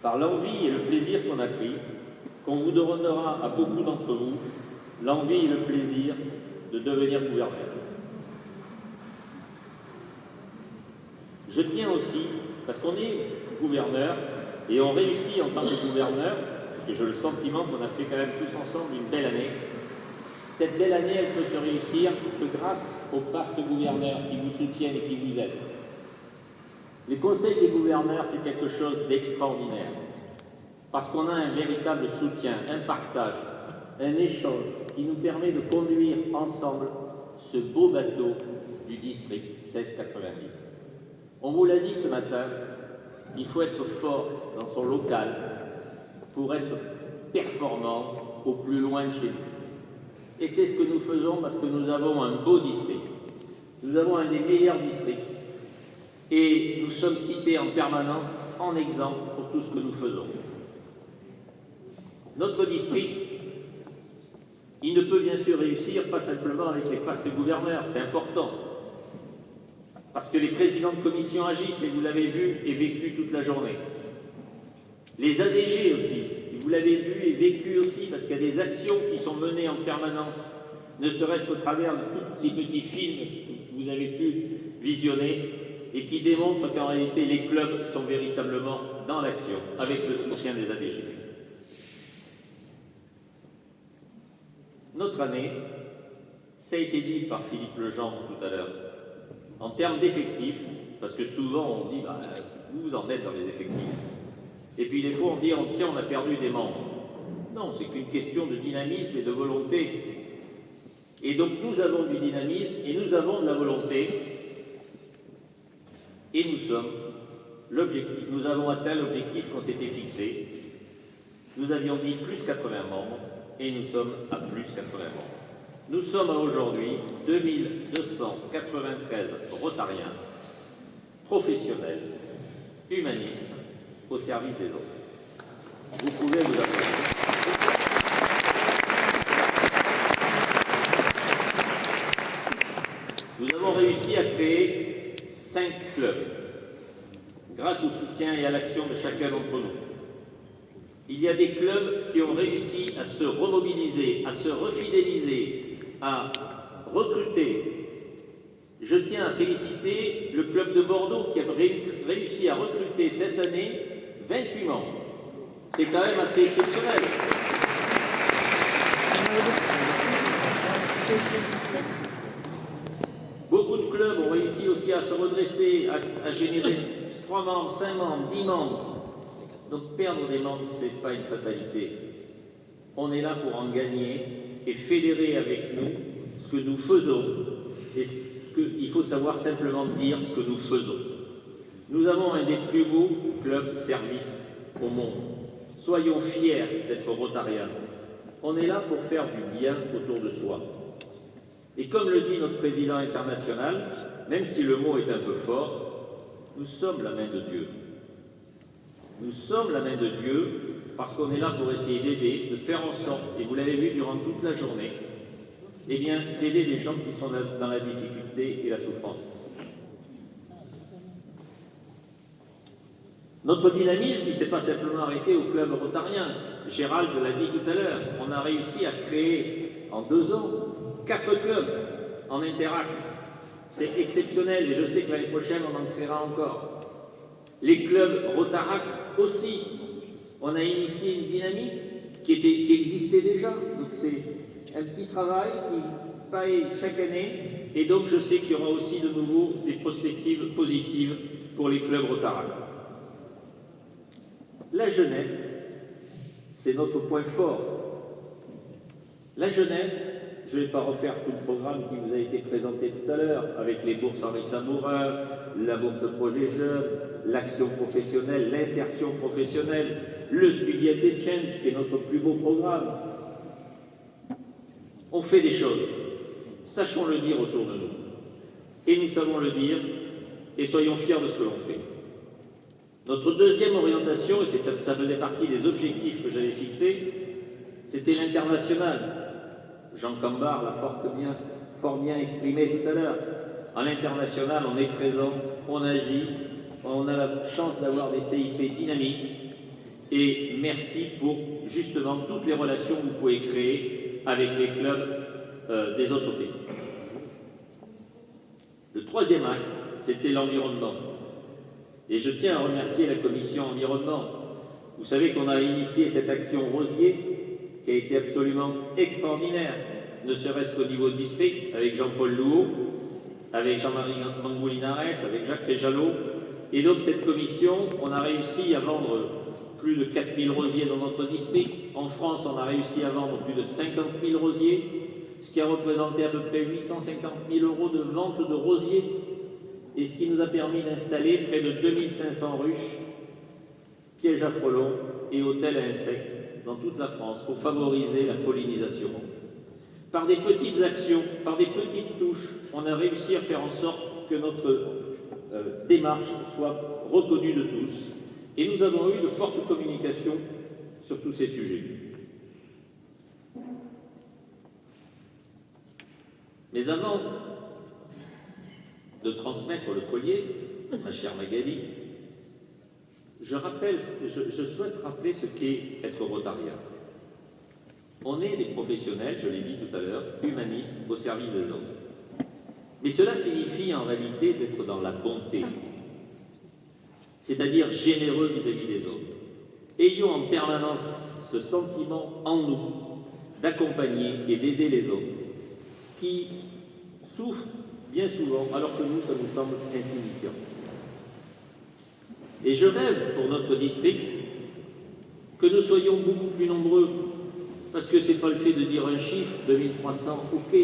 par l'envie et le plaisir qu'on a pris, qu'on vous donnera à beaucoup d'entre vous l'envie et le plaisir de devenir gouverneur. Je tiens aussi, parce qu'on est gouverneur, et on réussit en tant que gouverneur, parce que j'ai le sentiment qu'on a fait quand même tous ensemble une belle année. Cette belle année, elle peut se réussir que grâce aux vastes gouverneurs qui vous soutiennent et qui vous aident. Les conseils des gouverneurs, c'est quelque chose d'extraordinaire, parce qu'on a un véritable soutien, un partage, un échange qui nous permet de conduire ensemble ce beau bateau du district 1690. On vous l'a dit ce matin, il faut être fort dans son local pour être performant au plus loin de chez nous. Et c'est ce que nous faisons parce que nous avons un beau district. Nous avons un des meilleurs districts. Et nous sommes cités en permanence en exemple pour tout ce que nous faisons. Notre district, il ne peut bien sûr réussir pas simplement avec les postes gouverneurs, c'est important. Parce que les présidents de commission agissent, et vous l'avez vu et vécu toute la journée. Les ADG aussi, vous l'avez vu et vécu aussi, parce qu'il y a des actions qui sont menées en permanence, ne serait-ce qu'au travers de tous les petits films que vous avez pu visionner, et qui démontrent qu'en réalité, les clubs sont véritablement dans l'action, avec le soutien des ADG. Notre année, ça a été dit par Philippe Legendre tout à l'heure, en termes d'effectifs, parce que souvent on dit, vous en êtes dans les effectifs. Et puis des fois on dit, tiens, on a perdu des membres. Non, c'est qu'une question de dynamisme et de volonté. Et donc nous avons du dynamisme et nous avons de la volonté. Et nous avons atteint l'objectif qu'on s'était fixé. Nous avions dit plus 80 membres et nous sommes à plus 80 membres. Nous sommes aujourd'hui 2293 rotariens, professionnels, humanistes, au service des autres. Vous pouvez vous applaudir. Nous avons réussi à créer 5 clubs, grâce au soutien et à l'action de chacun d'entre nous. Il y a des clubs qui ont réussi à se remobiliser, à se refidéliser, à recruter. Je tiens à féliciter le club de Bordeaux qui a réussi à recruter cette année 28 membres. C'est quand même assez exceptionnel. Beaucoup de clubs ont réussi aussi à se redresser, à générer 3 membres, 5 membres, 10 membres. Donc perdre des membres, ce n'est pas une fatalité. On est là pour en gagner et fédérer avec nous ce que nous faisons. Et il faut savoir simplement dire ce que nous faisons. Nous avons un des plus beaux clubs service au monde. Soyons fiers d'être rotariens. On est là pour faire du bien autour de soi. Et comme le dit notre président international, même si le mot est un peu fort, nous sommes la main de Dieu. Nous sommes la main de Dieu parce qu'on est là pour essayer d'aider, de faire en sorte, et vous l'avez vu durant toute la journée, eh bien, d'aider les gens qui sont dans la difficulté et la souffrance. Notre dynamisme, il ne s'est pas simplement arrêté au club rotarien. Gérald l'a dit tout à l'heure, on a réussi à créer en 2 ans 4 clubs en Interac. C'est exceptionnel et je sais que l'année prochaine, on en créera encore. Les clubs Rotarac aussi. On a initié une dynamique qui existait déjà. Donc c'est un petit travail qui paye chaque année. Et donc je sais qu'il y aura aussi de nouveau des perspectives positives pour les clubs Rotarac. La jeunesse, c'est notre point fort. La jeunesse, je ne vais pas refaire tout le programme qui vous a été présenté tout à l'heure, avec les bourses Henri Sabourin, la bourse projet jeune, l'action professionnelle, l'insertion professionnelle, le Studiate Change, qui est notre plus beau programme. On fait des choses. Sachons le dire autour de nous. Et nous savons le dire, et soyons fiers de ce que l'on fait. Notre deuxième orientation, et ça faisait partie des objectifs que j'avais fixés, c'était l'international. Jean Cambard l'a fort bien exprimé tout à l'heure. À l'international, on est présent, on agit, on a la chance d'avoir des CIP dynamiques et merci pour justement toutes les relations que vous pouvez créer avec les clubs des autres pays. Le troisième axe, c'était l'environnement. Et je tiens à remercier la commission environnement. Vous savez qu'on a initié cette action rosier qui a été absolument extraordinaire, ne serait-ce qu'au niveau du district, avec Jean-Paul Louot, avec Jean-Marie Mangoulinares, avec Jacques Réjalot. Et donc cette commission, on a réussi à vendre plus de 4000 rosiers dans notre district. En France, on a réussi à vendre plus de 50 000 rosiers, ce qui a représenté à peu près 850 000 € de vente de rosiers, et ce qui nous a permis d'installer près de 2500 ruches, pièges à frelons et hôtels à insectes dans toute la France pour favoriser la pollinisation. Par des petites actions, par des petites touches, on a réussi à faire en sorte que notre démarche soit reconnue de tous. Et nous avons eu de fortes communications sur tous ces sujets. Mais avant de transmettre le collier, ma chère Magali, je souhaite rappeler ce qu'est être rotarien. On est des professionnels, je l'ai dit tout à l'heure, humanistes au service des autres. Mais cela signifie en réalité d'être dans la bonté, c'est-à-dire généreux vis-à-vis des autres. Ayons en permanence ce sentiment en nous d'accompagner et d'aider les autres qui souffrent bien souvent alors que nous, ça nous semble insignifiant. Et je rêve pour notre district que nous soyons beaucoup plus nombreux, parce que ce n'est pas le fait de dire un chiffre, 2300, ok,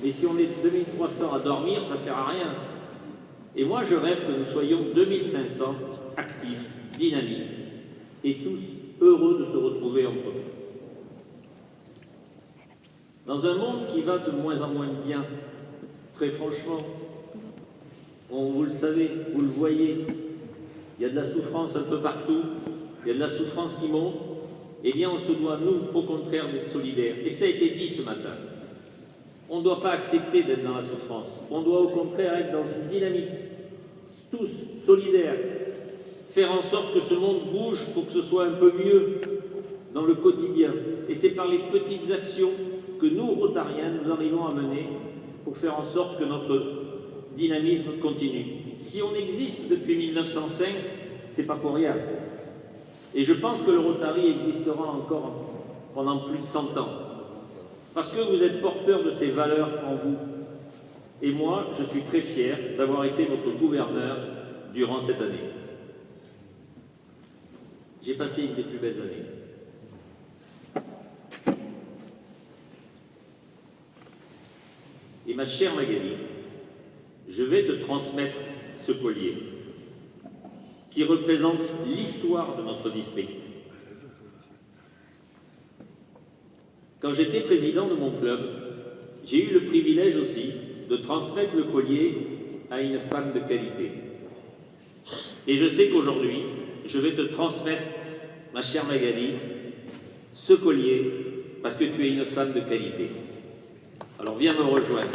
mais si on est 2300 à dormir, ça ne sert à rien. Et moi, je rêve que nous soyons 2500 actifs, dynamiques, et tous heureux de se retrouver entre eux. Dans un monde qui va de moins en moins bien, très franchement, vous le savez, vous le voyez, il y a de la souffrance un peu partout, il y a de la souffrance qui monte, eh bien on se doit, nous, au contraire, d'être solidaires. Et ça a été dit ce matin. On ne doit pas accepter d'être dans la souffrance. On doit au contraire être dans une dynamique, tous solidaires, faire en sorte que ce monde bouge pour que ce soit un peu mieux dans le quotidien. Et c'est par les petites actions que nous, Rotariens, nous arrivons à mener pour faire en sorte que notre dynamisme continue. Si on existe depuis 1905, c'est pas pour rien. Et je pense que le Rotary existera encore pendant plus de 100 ans. Parce que vous êtes porteurs de ces valeurs en vous. Et moi, je suis très fier d'avoir été votre gouverneur durant cette année. J'ai passé une des plus belles années. Et ma chère Magali, je vais te transmettre ce collier qui représente l'histoire de notre district. Quand j'étais président de mon club, j'ai eu le privilège aussi de transmettre le collier à une femme de qualité. Et je sais qu'aujourd'hui, je vais te transmettre, ma chère Magali, ce collier parce que tu es une femme de qualité. Alors viens me rejoindre.